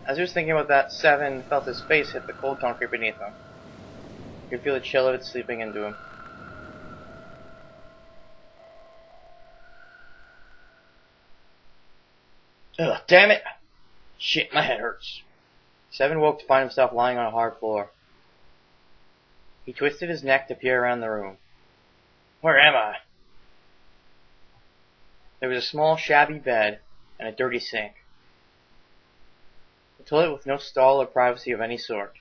As he was thinking about that, Seven felt his face hit the cold concrete beneath him. He could feel the chill of it sleeping into him. Ugh, damn it! Shit, my head hurts. Seven woke to find himself lying on a hard floor. He twisted his neck to peer around the room. Where am I? There was a small, shabby bed and a dirty sink. A toilet with no stall or privacy of any sort.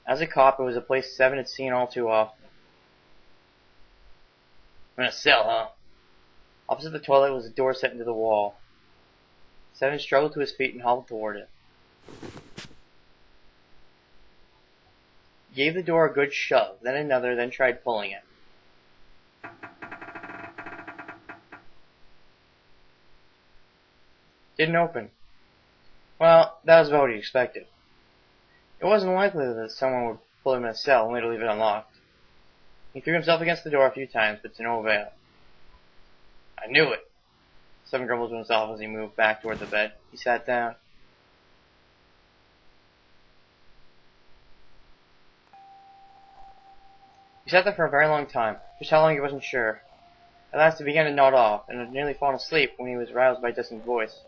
As a cop, it was a place Seven had seen all too often. I'm in a cell, huh? Opposite the toilet was a door set into the wall. Seven struggled to his feet and hobbled toward it. He gave the door a good shove, then another, then tried pulling it. Didn't open. Well, that was about what he expected. It wasn't likely that someone would pull him in a cell only to leave it unlocked. He threw himself against the door a few times, but to no avail. I knew it! Seven grumbled to himself as he moved back toward the bed. He sat down. He sat there for a very long time, just how long he wasn't sure. At last he began to nod off, and had nearly fallen asleep when he was roused by a distant voice.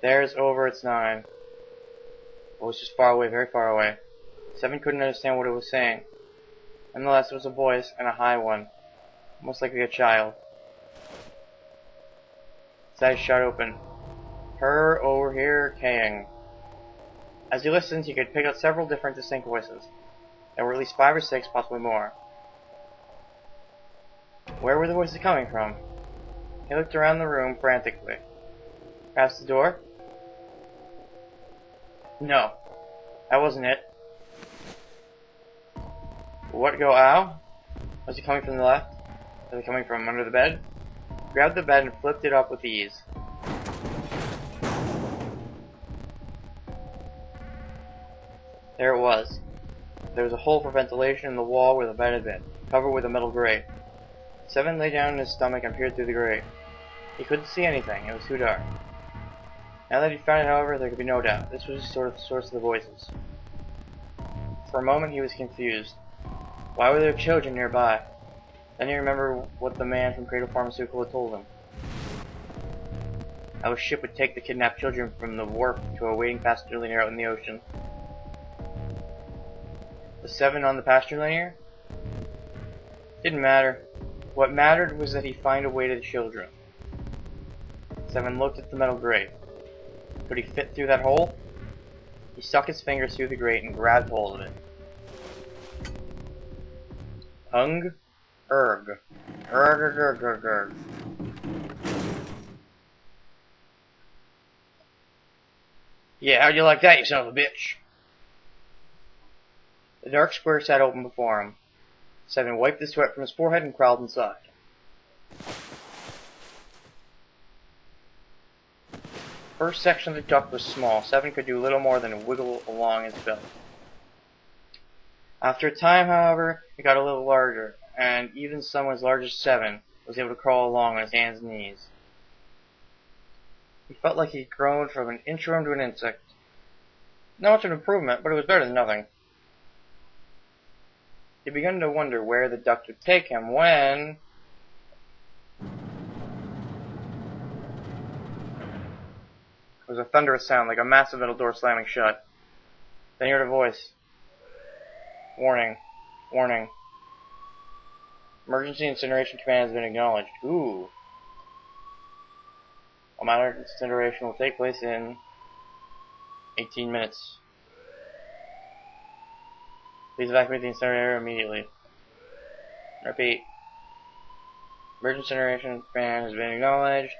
There's over, it's 9. It was just far away, very far away. Seven couldn't understand what it was saying. Nonetheless, it was a voice, and a high one, almost like a child. His eyes shot open. Her over here, Kang. As he listened, he could pick out several different distinct voices. There were at least 5 or 6, possibly more. Where were the voices coming from? He looked around the room frantically. Past the door? No, that wasn't it. What go ow? Was he coming from the left? Was he coming from under the bed? He grabbed the bed and flipped it up with ease. There it was. There was a hole for ventilation in the wall where the bed had been, covered with a metal grate. Seven lay down on his stomach and peered through the grate. He couldn't see anything, it was too dark. Now that he found it, however, there could be no doubt. This was the source of the voices. For a moment he was confused. Why were there children nearby? Then he remembered what the man from Cradle Pharmaceutical had told him. How a ship would take the kidnapped children from the wharf to a waiting passenger liner out in the ocean. The 7 on the passenger liner? Didn't matter. What mattered was that he find a way to the children. 7 looked at the metal grate. Could he fit through that hole? He stuck his fingers through the grate and grabbed hold of it. Hung? Erg. Erg, erg, erg, erg. Yeah, how'd you like that, you son of a bitch? The dark square sat open before him. 7 wiped the sweat from his forehead and crawled inside. First section of the duct was small. 7 could do little more than wiggle along his belt. After a time, however, it got a little larger, and even someone as large as 7 was able to crawl along on his hands and knees. He felt like he'd grown from an inchworm to an insect. Not much of an improvement, but it was better than nothing. He began to wonder where the duct would take him when... There was a thunderous sound, like a massive metal door slamming shut. Then he heard a voice. Warning. Warning. Emergency incineration command has been acknowledged. Ooh. A minor incineration will take place in 18 minutes. Please evacuate the incinerator immediately. Repeat. Emergency incineration command has been acknowledged.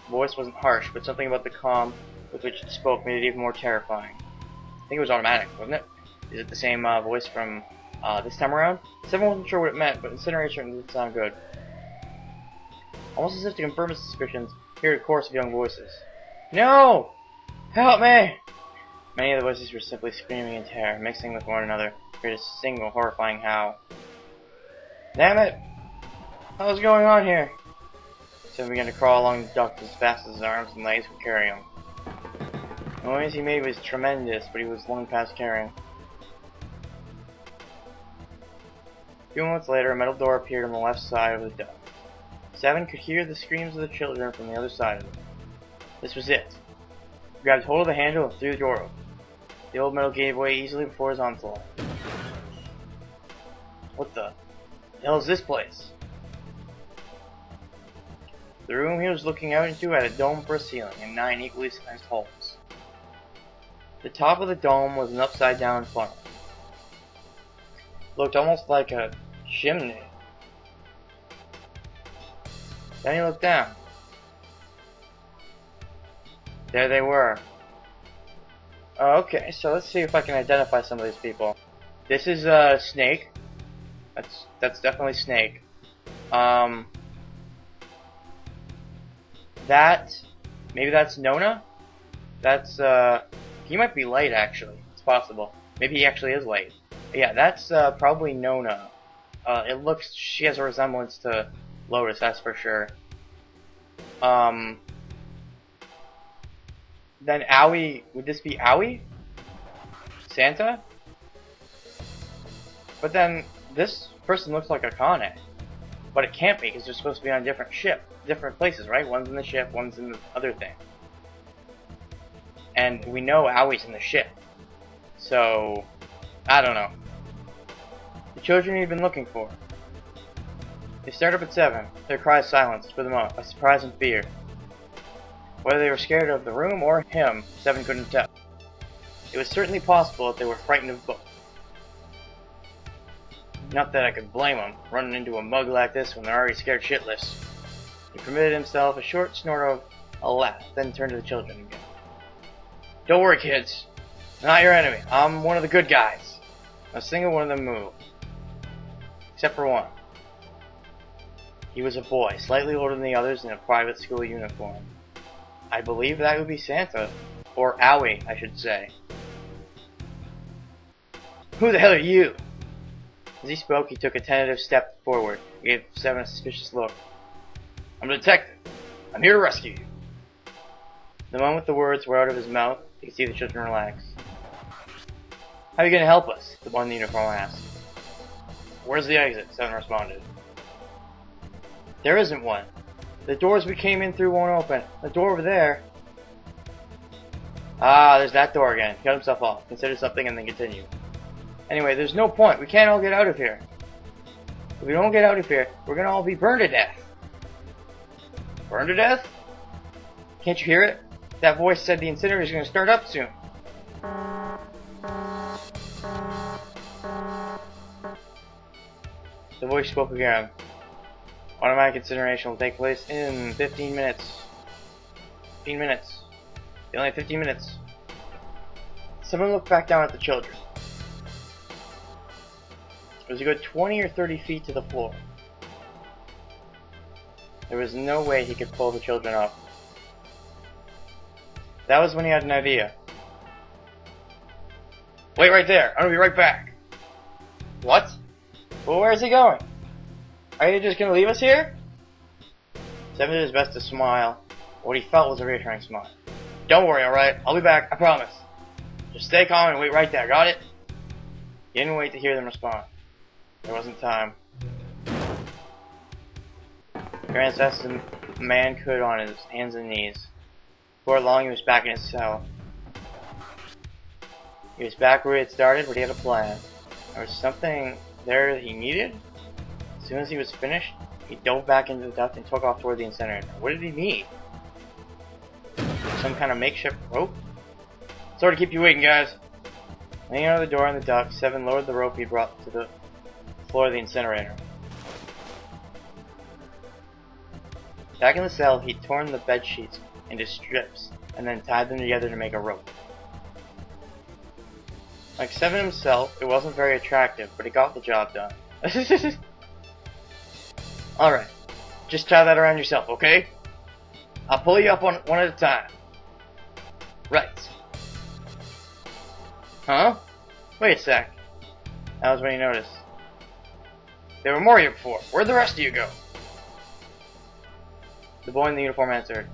The voice wasn't harsh, but something about the calm with which it spoke made it even more terrifying. I think it was automatic, wasn't it? Is it the same voice from this time around? Seven wasn't sure what it meant, but incineration didn't sound good. Almost as if to confirm his suspicions, he heard a chorus of young voices. No! Help me! Many of the voices were simply screaming in terror, mixing with one another, to create a single horrifying howl. Damn it! What was going on here? Seven began to crawl along the duct as fast as his arms and legs would carry him. The noise he made was tremendous, but he was long past carrying. A few moments later, a metal door appeared on the left side of the duct. Seven could hear the screams of the children from the other side of it. This was it. He grabbed hold of the handle and threw the door open. The old metal gave way easily before his onslaught. What the hell is this place? The room he was looking out into had a dome for a ceiling and 9 equally sized holes. The top of the dome was an upside down funnel. Looked almost like a chimney. Then he looked down. There they were. Okay, so let's see if I can identify some of these people. This is Snake. That's definitely Snake. Maybe that's Nona. That's he might be late actually. It's possible. Maybe he actually is late. Yeah, that's probably Nona. She has a resemblance to Lotus, that's for sure. Then Owie, would this be Owie? Santa? But then this person looks like Akane. But it can't be, because they're supposed to be on a different ship. Different places, right? One's in the ship, one's in the other thing. And we know Owie's in the ship. So, I don't know. The children he'd been looking for. They started up at 7. Their cries silenced for the moment by surprise and fear. Whether they were scared of the room or him, 7 couldn't tell. It was certainly possible that they were frightened of both. Not that I could blame them, running into a mug like this when they're already scared shitless. He permitted himself a short snort of a laugh, then turned to the children again. Don't worry, kids. I'm not your enemy. I'm one of the good guys. Not a single one of them moved. Except for one. He was a boy, slightly older than the others, in a private school uniform. I believe that would be Santa. Or Owie, I should say. Who the hell are you? As he spoke, he took a tentative step forward. He gave 7 a suspicious look. I'm a detective. I'm here to rescue you. The moment the words were out of his mouth, he could see the children relax. How are you going to help us? The one in the uniform asked. Where's the exit? 7 responded. There isn't one. The doors we came in through won't open. The door over there. Ah, there's that door again. He cut himself off, considered something, and then continued. Anyway, there's no point. We can't all get out of here. If we don't get out of here, we're gonna all be burned to death. Burned to death? Can't you hear it? That voice said the incinerator's gonna start up soon. The voice spoke again. Automatic incineration will take place in 15 minutes. 15 minutes. Only 15 minutes. Someone looked back down at the children. It was a good 20 or 30 feet to the floor. There was no way he could pull the children up. That was when he had an idea. Wait right there. I'm gonna be right back. What? Well, where's he going? Are you just gonna leave us here? 7 did his best to smile. What he felt was a reassuring smile. Don't worry, alright? I'll be back, I promise. Just stay calm and wait right there, got it? He didn't wait to hear them respond. There wasn't time. He ran as fast as a man could on his hands and knees. Before long, he was back in his cell. He was back where he had started, but he had a plan. There was something there that he needed. As soon as he was finished, he dove back into the duct and took off toward the incinerator. What did he need? Some kind of makeshift rope? Sorry to keep you waiting, guys. Leaning out of the door in the duct, 7 lowered the rope he brought to the floor of the incinerator. Back in the cell, he'd torn the bed sheets into strips and then tied them together to make a rope. Like 7 himself, it wasn't very attractive, but it got the job done. Alright, just tie that around yourself, okay? I'll pull you up one at a time. Right. Huh? Wait a sec. That was when he noticed. There were more here before. Where'd the rest of you go? The boy in the uniform answered.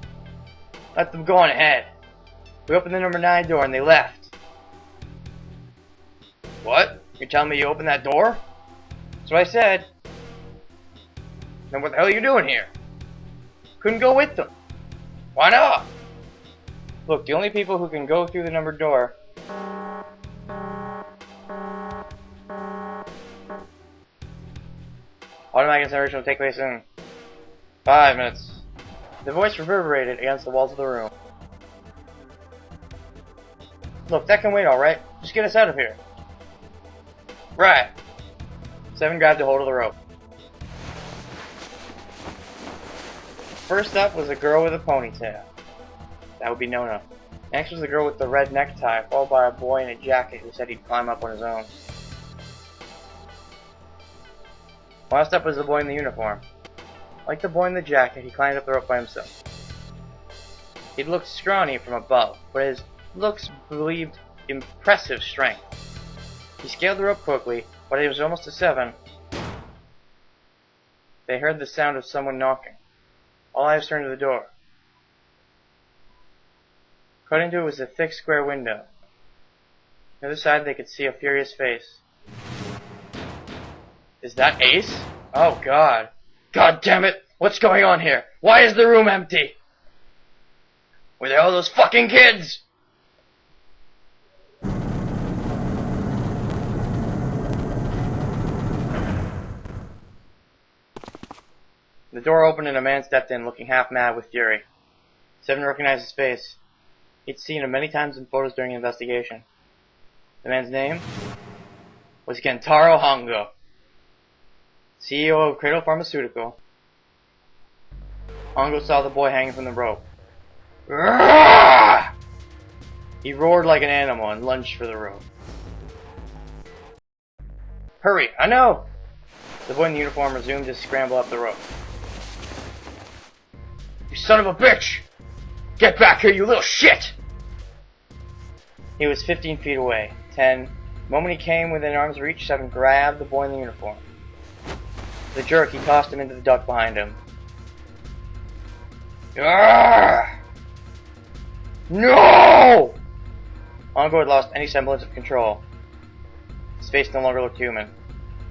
Let them go on ahead. We opened the number 9 door and they left. What? You're telling me you opened that door? That's what I said. Then what the hell are you doing here? Couldn't go with them. Why not? Look, the only people who can go through the numbered door automatic incineration will take place in 5 minutes. The voice reverberated against the walls of the room. Look, that can wait, alright? Just get us out of here. Right. 7 grabbed a hold of the rope. First up was a girl with a ponytail. That would be Nona. Next was the girl with the red necktie, followed by a boy in a jacket who said he'd climb up on his own. Last up was the boy in the uniform. Like the boy in the jacket, he climbed up the rope by himself. He looked scrawny from above, but his looks believed impressive strength. He scaled the rope quickly, but it was almost to 7. They heard the sound of someone knocking. All eyes turned to the door. Cut into it was a thick square window. On the other side they could see a furious face. Is that Ace? Oh god. God damn it! What's going on here? Why is the room empty? Where the hell are those fucking kids? The door opened and a man stepped in, looking half mad with fury. 7 recognized his face. He'd seen him many times in photos during the investigation. The man's name was Kentaro Hongo, CEO of Cradle Pharmaceutical. Hongo saw the boy hanging from the rope. Roar! He roared like an animal and lunged for the rope. Hurry, I know! The boy in the uniform resumed his scramble up the rope. You son of a bitch! Get back here, you little shit! He was 15 feet away. 10. The moment he came within arm's reach, 7 grabbed the boy in the uniform. With a jerk, he tossed him into the duct behind him. Arrgh! No! Hongo had lost any semblance of control. His face no longer looked human.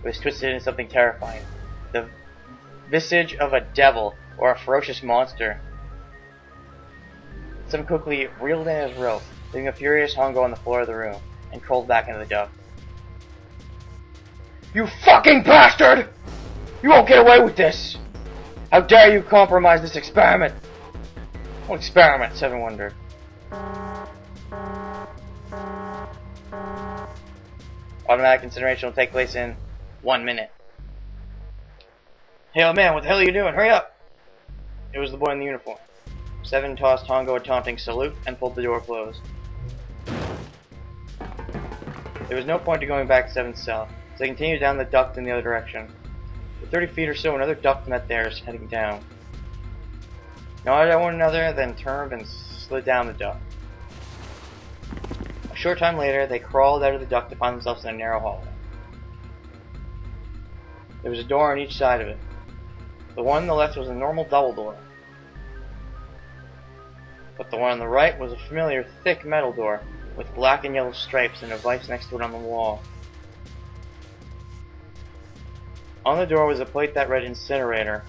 It was twisted into something terrifying. The visage of a devil or a ferocious monster. Some quickly reeled in his rope, leaving a furious Hongo on the floor of the room, and crawled back into the duct. You fucking bastard! You won't get away with this! How dare you compromise this experiment? What experiment? 7 wondered. Automatic incineration will take place in 1 minute. Hey, old man, what the hell are you doing? Hurry up! It was the boy in the uniform. 7 tossed Hongo a taunting salute and pulled the door closed. There was no point to going back to 7's cell, so they continued down the duct in the other direction. For 30 feet or so, another duct met theirs, heading down. Nodded at one another, then turned and slid down the duct. A short time later, they crawled out of the duct to find themselves in a narrow hallway. There was a door on each side of it. The one on the left was a normal double door. But the one on the right was a familiar thick metal door with black and yellow stripes and a vise next to it on the wall. On the door was a plate that read incinerator.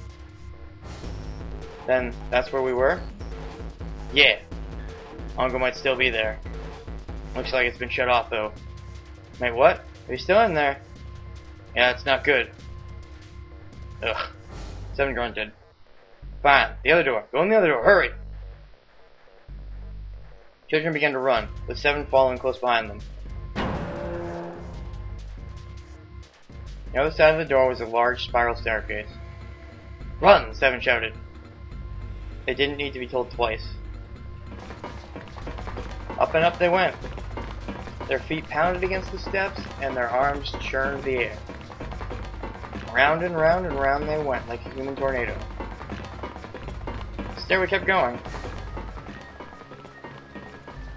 Then, that's where we were? Yeah. Hongo might still be there. Looks like it's been shut off though. Wait, what? Are you still in there? Yeah, it's not good. Ugh. 7 grunted. Fine, the other door. Go in the other door, hurry! Children began to run, with 7 following close behind them. The other side of the door was a large spiral staircase. Run! 7 shouted. They didn't need to be told twice. Up and up they went. Their feet pounded against the steps, and their arms churned the air. Round and round and round they went, like a human tornado. The stairway kept going.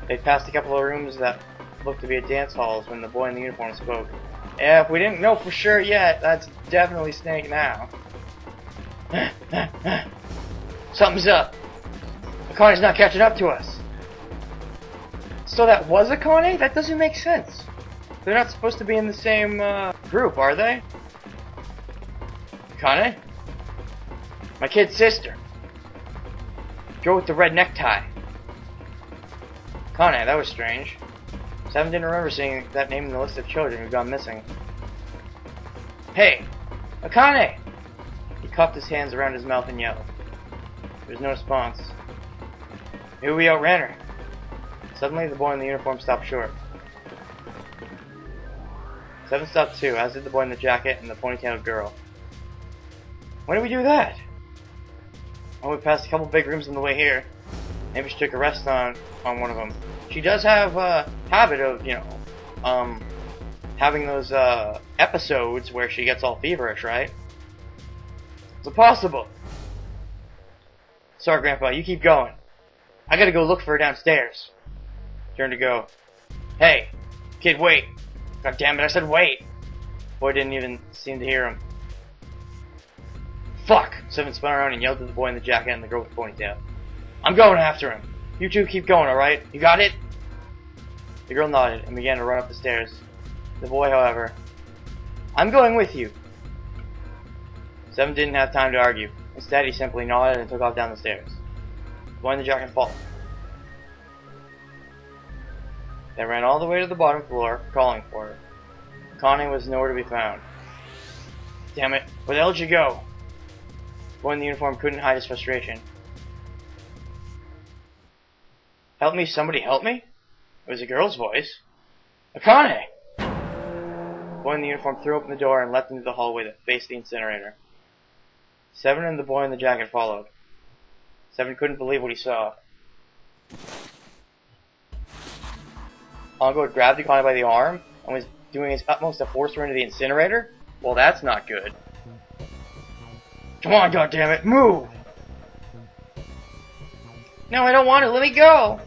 They passed a couple of rooms that looked to be dance halls when the boy in the uniform spoke. Yeah, if we didn't know for sure yet, that's definitely Snake now. Something's up. Akane's not catching up to us. So that was Akane? That doesn't make sense. They're not supposed to be in the same group, are they? Akane? My kid's sister. Girl with the red necktie. Akane, that was strange. Seven didn't remember seeing that name in the list of children who've gone missing. Hey! Akane! He cupped his hands around his mouth and yelled. There was no response. Maybe we outran her. Suddenly, the boy in the uniform stopped short. Seven stopped too, as did the boy in the jacket and the ponytailed girl. When did we do that? Oh, we passed a couple big rooms on the way here. Maybe she took a rest on one of them. She does have a habit of, you know, having those episodes where she gets all feverish, right? It's impossible. Sorry, Grandpa, you keep going. I gotta go look for her downstairs. Turn to go. Hey, kid, wait. God damn it, I said wait. Boy didn't even seem to hear him. Fuck! Seven spun around and yelled at the boy in the jacket and the girl with the ponytail. I'm going after him. You two keep going, alright? You got it? The girl nodded and began to run up the stairs. The boy, however... I'm going with you. Seven didn't have time to argue. Instead, he simply nodded and took off down the stairs. The boy in the jacket followed. They ran all the way to the bottom floor, calling for her. Akane was nowhere to be found. Damn it, where the hell did you go? The boy in the uniform couldn't hide his frustration. Help me, somebody help me? It was a girl's voice. Akane! The boy in the uniform threw open the door and leapt into the hallway that faced the incinerator. Seven and the boy in the jacket followed. Seven couldn't believe what he saw. Hongo had grabbed Akane by the arm and was doing his utmost to force her into the incinerator? Well, that's not good. Come on, goddammit, move! No, I don't want to. Let me go!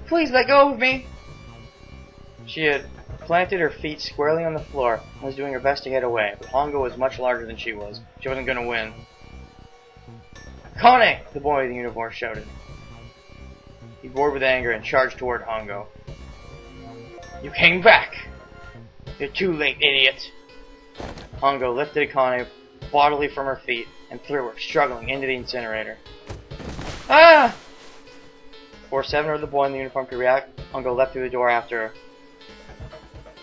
Please let go of me! She had planted her feet squarely on the floor and was doing her best to get away, but Hongo was much larger than she was. She wasn't going to win. Akane! The boy in the uniform shouted. He roared with anger and charged toward Hongo. You came back! You're too late, idiot! Hongo lifted Akane bodily from her feet and threw her, struggling, into the incinerator. Ah! Before Seven or the boy in the uniform could react, Hongo leapt through the door after her.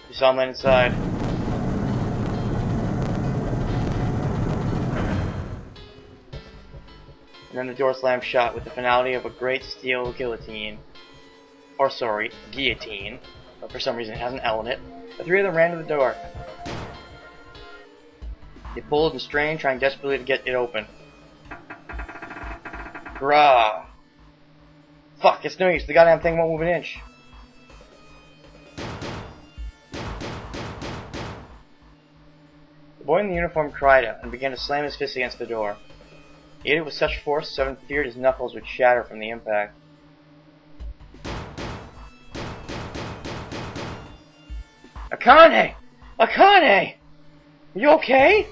She saw him land inside. And then the door slammed shut with the finality of a great steel guillotine. Or sorry, guillotine. But for some reason it has an L in it. The three of them ran to the door. They pulled and strained, trying desperately to get it open. Grah! Fuck, it's no use. The goddamn thing won't move an inch. The boy in the uniform cried out and began to slam his fist against the door. He hit it with such force, Seven feared his knuckles would shatter from the impact. Akane! Akane! Are you okay?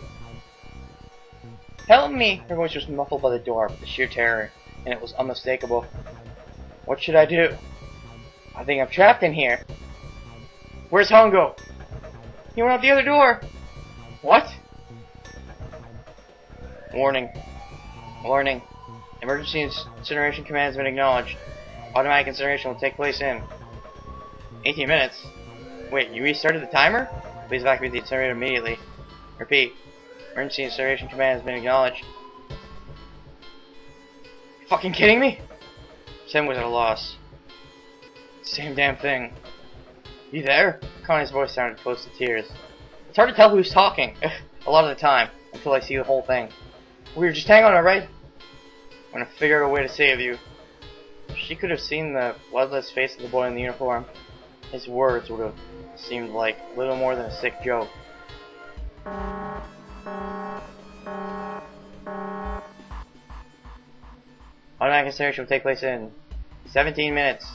Help me! Her voice was muffled by the door with the sheer terror, and it was unmistakable. What should I do? I think I'm trapped in here. Where's Hongo? He went out the other door. What? Warning. Warning. Emergency incineration command has been acknowledged. Automatic incineration will take place in 18 minutes. Wait, you restarted the timer? Please evacuate the incinerator immediately. Repeat. Emergency incineration command has been acknowledged. You fucking kidding me? Seven was at a loss. Same damn thing. You there? Connie's voice sounded close to tears. It's hard to tell who's talking, a lot of the time, until I see the whole thing. Weird, just hang on, alright? I'm gonna figure out a way to save you. If she could have seen the bloodless face of the boy in the uniform, his words would have seemed like little more than a sick joke. Automatic incineration will take place in 17 minutes.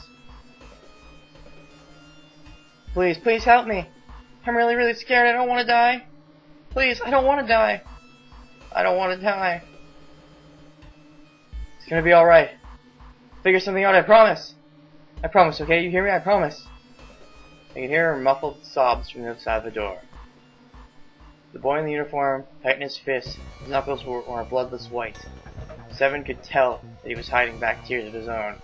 Please, please help me. I'm really, really scared. I don't want to die. Please, I don't want to die. I don't want to die. It's gonna be alright. Figure something out, I promise! I promise, okay? You hear me? I promise! I could hear muffled sobs from the other side of the door. The boy in the uniform tightened his fists. His knuckles were a bloodless white. Seven could tell that he was hiding back tears of his own.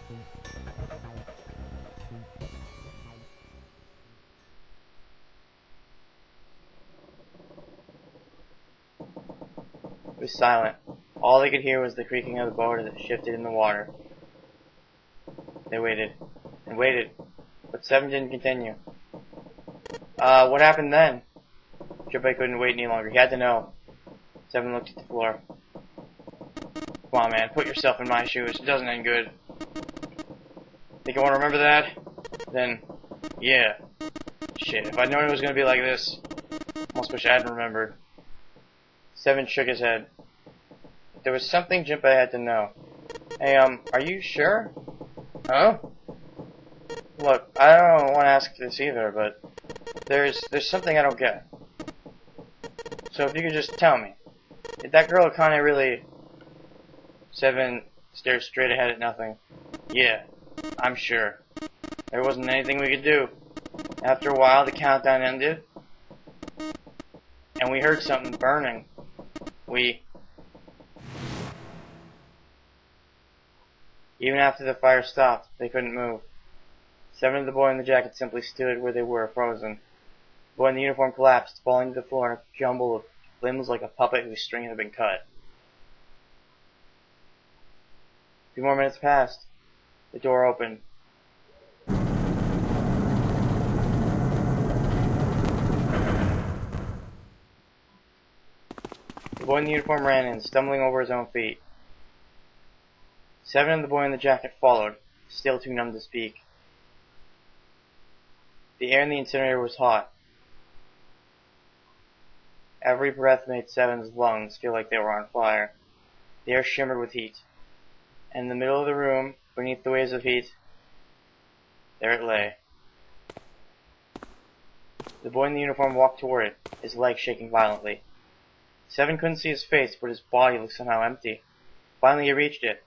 It was silent. All they could hear was the creaking of the boat as it shifted in the water. They waited and waited, but Seven didn't continue. What happened then? Junpei couldn't wait any longer. He had to know. Seven looked at the floor. Come on, man. Put yourself in my shoes. It doesn't end good. Think I want to remember that? Then, yeah. Shit, if I'd known it was going to be like this, almost wish I hadn't remembered. Seven shook his head. There was something Junpei had to know. Hey, are you sure? Huh? Look, I don't want to ask this either, but there's something I don't get. So if you could just tell me, did that girl Akane really... Seven stared straight ahead at nothing. Yeah, I'm sure. There wasn't anything we could do. After a while, the countdown ended, and we heard something burning. Even after the fire stopped, they couldn't move. Seven and the boy in the jacket simply stood where they were, frozen. The boy in the uniform collapsed, falling to the floor in a jumble of limbs like a puppet whose string had been cut. A few more minutes passed. The door opened. The boy in the uniform ran in, stumbling over his own feet. Seven and the boy in the jacket followed, still too numb to speak. The air in the incinerator was hot. Every breath made Seven's lungs feel like they were on fire. The air shimmered with heat. And in the middle of the room, beneath the waves of heat, there it lay. The boy in the uniform walked toward it, his legs shaking violently. Seven couldn't see his face, but his body looked somehow empty. Finally he reached it.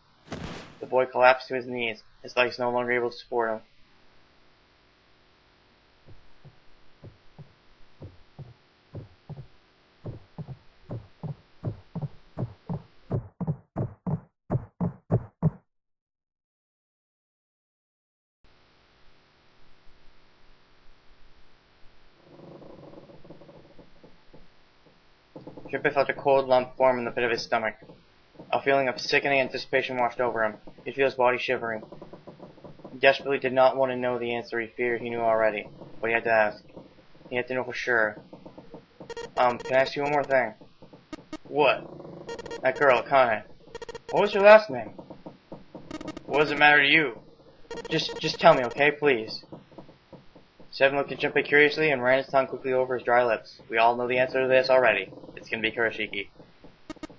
The boy collapsed to his knees, his legs no longer able to support him. Junpei felt a cold lump form in the pit of his stomach. A feeling of sickening anticipation washed over him. He could feel his body shivering. He desperately did not want to know the answer he feared he knew already, but he had to ask. He had to know for sure. Can I ask you one more thing? What? That girl, Akane. What was her last name? What does it matter to you? Just tell me, okay, please. Seven looked at Junpei curiously and ran his tongue quickly over his dry lips. We all know the answer to this already. It's gonna be Kurashiki.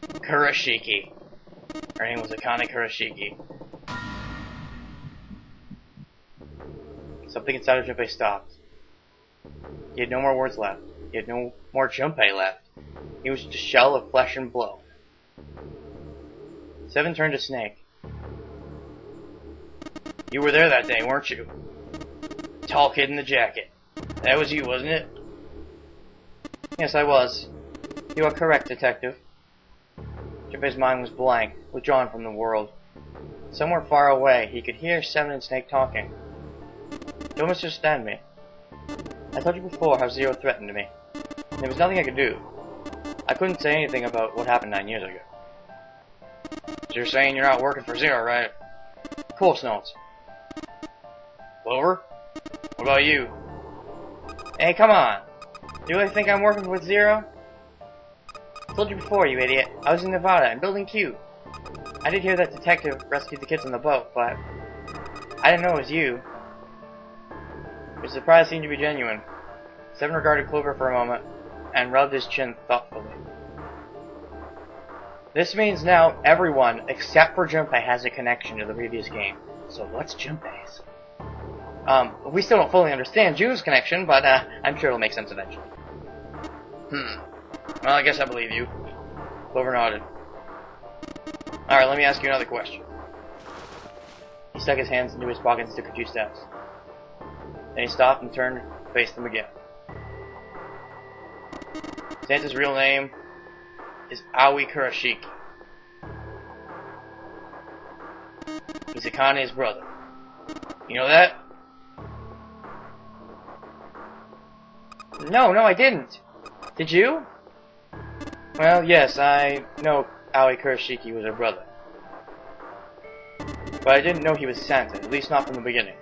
Kurashiki. Her name was Akane Kurashiki. Something inside of Junpei stopped. He had no more words left. He had no more Junpei left. He was just a shell of flesh and blood. Seven turned to Snake. You were there that day, weren't you? Tall kid in the jacket. That was you, wasn't it? Yes, I was. You are correct, Detective. Junpei's mind was blank, withdrawn from the world. Somewhere far away, he could hear Seven and Snake talking. Don't misunderstand me. I told you before how Zero threatened me. There was nothing I could do. I couldn't say anything about what happened 9 years ago. So you're saying you're not working for Zero, right? Of course not. Clover? What about you? Hey, come on. Do you really think I'm working with Zero? I told you before, you idiot. I was in Nevada and building Q. I did hear that detective rescued the kids on the boat, but I didn't know it was you. Your surprise seemed to be genuine. Seven regarded Clover for a moment and rubbed his chin thoughtfully. This means now everyone except for Junpei has a connection to the previous game. So what's Junpei's? We still don't fully understand June's connection, but I'm sure it'll make sense eventually. Well, I guess I believe you. Clover nodded. Alright, let me ask you another question. He stuck his hands into his pockets and took a few steps. Then he stopped and turned to face them again. Santa's real name is Aoi Kurashiki. He's Akane's brother. You know that? No, I didn't. Did you? Well, yes, I know Aoi Kurashiki was her brother. But I didn't know he was Santa, at least not from the beginning.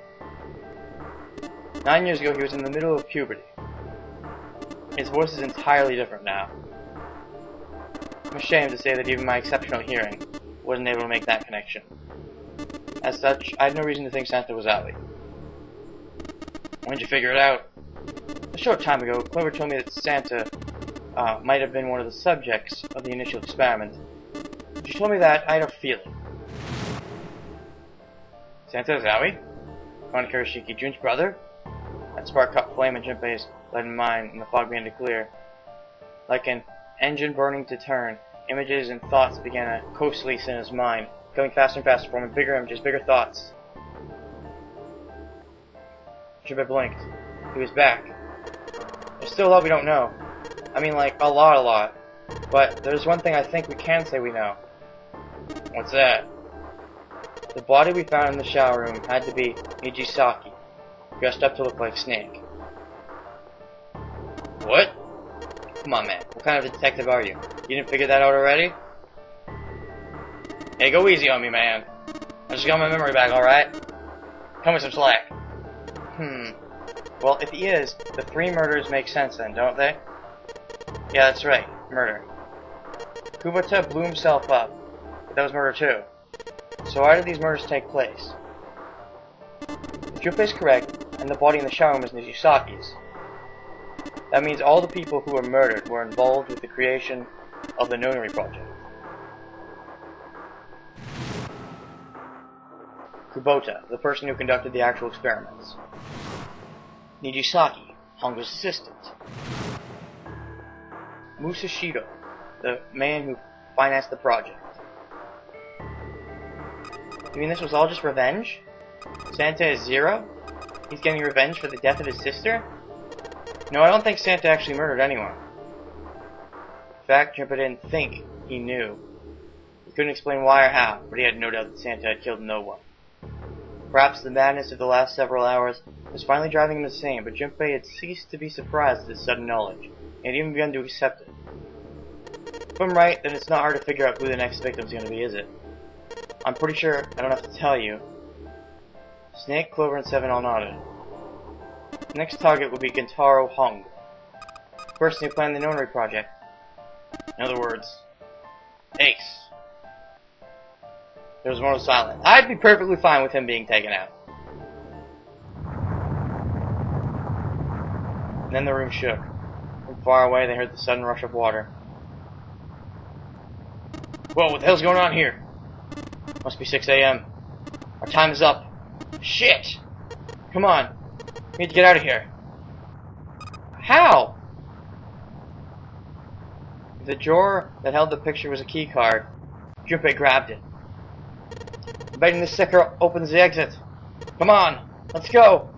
9 years ago, he was in the middle of puberty. His voice is entirely different now. I'm ashamed to say that even my exceptional hearing wasn't able to make that connection. As such, I had no reason to think Santa was Aoi. When did you figure it out? A short time ago, Clover told me that Santa might have been one of the subjects of the initial experiment. She told me that I had a feeling. Santa is Aoi? Akane Kurashiki, Jun's brother? That spark caught flame in Junpei's leaden mind, and the fog began to clear. Like an engine burning to turn, images and thoughts began to coalesce in his mind, going faster and faster, forming bigger images, bigger thoughts. Junpei blinked. He was back. There's still a lot we don't know. I mean, like, a lot. But there's one thing I think we can say we know. What's that? The body we found in the shower room had to be Nijisaki, dressed up to look like Snake. What? Come on, man. What kind of detective are you? You didn't figure that out already? Hey, go easy on me, man. I just got my memory back, alright? Cut me some slack. Well, if he is, the 3 murders make sense then, don't they? Yeah, that's right. Murder. Kubota blew himself up, but that was murder too. So why did these murders take place? If Junpei is correct, and the body in the shower room is Nijisaki's, that means all the people who were murdered were involved with the creation of the Nonary project. Kubota, the person who conducted the actual experiments. Nijisaki, Hongo's assistant. Musashido, the man who financed the project. You mean this was all just revenge? Santa is Zero? He's getting revenge for the death of his sister? No, I don't think Santa actually murdered anyone. In fact, Junpei didn't think he knew. He couldn't explain why or how, but he had no doubt that Santa had killed no one. Perhaps the madness of the last several hours was finally driving him insane, but Junpei had ceased to be surprised at his sudden knowledge, and had even begun to accept it. If I'm right, then it's not hard to figure out who the next victim's going to be, is it? I'm pretty sure I don't have to tell you. Snake, Clover, and Seven all nodded. The next target would be Gentaro Hongo, the person who planned the Nonary project. In other words, Ace. There was more silence. I'd be perfectly fine with him being taken out. And then the room shook. From far away, they heard the sudden rush of water. Whoa, what the hell's going on here? Must be 6 a.m. Our time is up. Shit! Come on. We need to get out of here. How? The drawer that held the picture was a key card. Junpei grabbed it. I'm betting this sucker opens the exit. Come on, let's go.